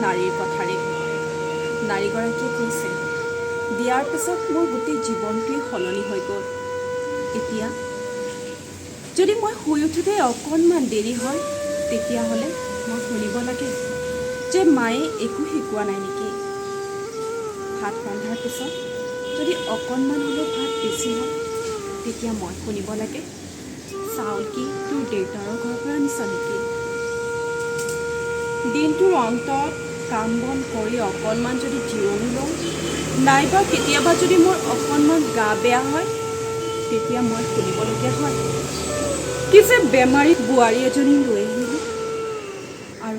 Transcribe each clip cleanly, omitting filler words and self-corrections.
নাৰীৰ কথাৰে। নাৰীগৰাকীয়ে কৈছে, বিয়াৰ পিছত মোৰ গোটেই জীৱনটোৱেই সলনি হৈ গ'ল। এতিয়া যদি মই শুই উঠোঁতে অকণমান দেৰি হয়, তেতিয়াহ'লে মই শুনিব লাগে যে মায়ে একো শিকোৱা নাই নেকি। ভাত ৰন্ধাৰ পিছত যদি অকণমান হ'লেও ভাত বেছি হয়, তেতিয়া মই শুনিব লাগে, চাউল কি তোৰ দেউতাৰৰ ঘৰৰ পৰা আনিছ নেকি। দিনটোৰ অন্তত কাম বন কৰি অকণমান যদি জিৰণি লওঁ, নাইবা কেতিয়াবা যদি মোৰ অকণমান গা বেয়া হয়, তেতিয়া মই শুনিবলগীয়া হয় কি যে বেমাৰী বোৱাৰী এজনী লৈ আহিলোঁ। আৰু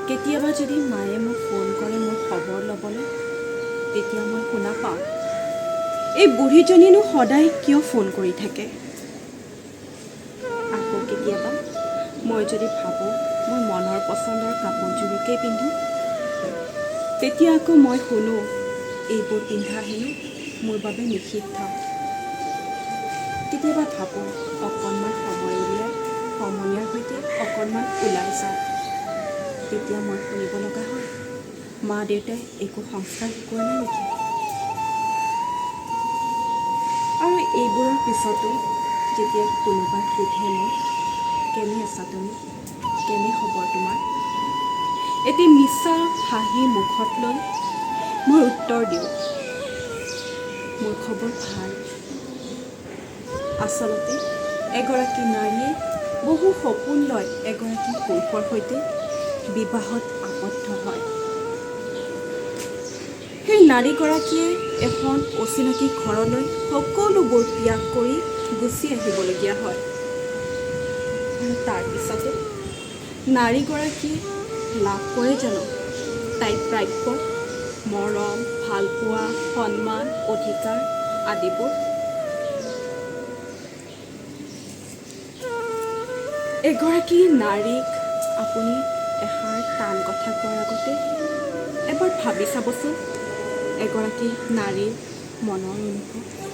কেতিয়াবা যদি মায়ে মোক ফোন কৰে মোৰ খবৰ ল'বলৈ, তেতিয়া মই শুনা পাওঁ, এই বুঢ়ীজনীনো সদায় কিয় ফোন কৰি থাকে। আকৌ কেতিয়াবা মই যদি ভাবোঁ মই মনৰ পচন্দৰ কাপোৰযোৰকে পিন্ধোঁ, তেতিয়া আকৌ মই শুনো, এইবোৰ পিন্ধা হেনো মোৰ বাবে নিষিদ্ধ। কেতিয়াবা ভাবোঁ অকণমান সময় উলিয়াই সমনীয়াৰ সৈতে অকণমান ওলাই যাওঁ, তেতিয়া মই শুনিব লগা হয়, মা দেউতাই একো সংস্কাৰ শিকোৱা নাই নেকি। আৰু এইবোৰৰ পিছতো যেতিয়া কোনোবাই সোধে মোক, কেনে আছা তুমি, কেনে খবৰ তোমাৰ, এটি মিছা হাঁহি মুখত লৈ মই উত্তৰ দিওঁ, মোৰ খবৰ ভাল। আচলতে এগৰাকী নাৰীয়ে বহু সপোন লৈ এগৰাকী পুৰুষৰ সৈতে বিবাহত আবদ্ধ হয়। সেই নাৰীগৰাকীয়ে এখন অচিনাকি ঘৰলৈ সকলোবোৰ ত্যাগ কৰি গুচি আহিবলগীয়া হয়। আৰু তাৰপিছতো নাৰীগৰাকীয়ে লাভ কৰে জানো তাইৰ প্ৰাপ্য মৰম, ভালপোৱা, সন্মান, অধিকাৰ আদিবোৰ। এগৰাকী নাৰীক আপুনি এষাৰ টান কথা কোৱাৰ আগতে এবাৰ ভাবি চাবচোন, এগৰাকী নাৰীৰ মনৰ অনুভৱ।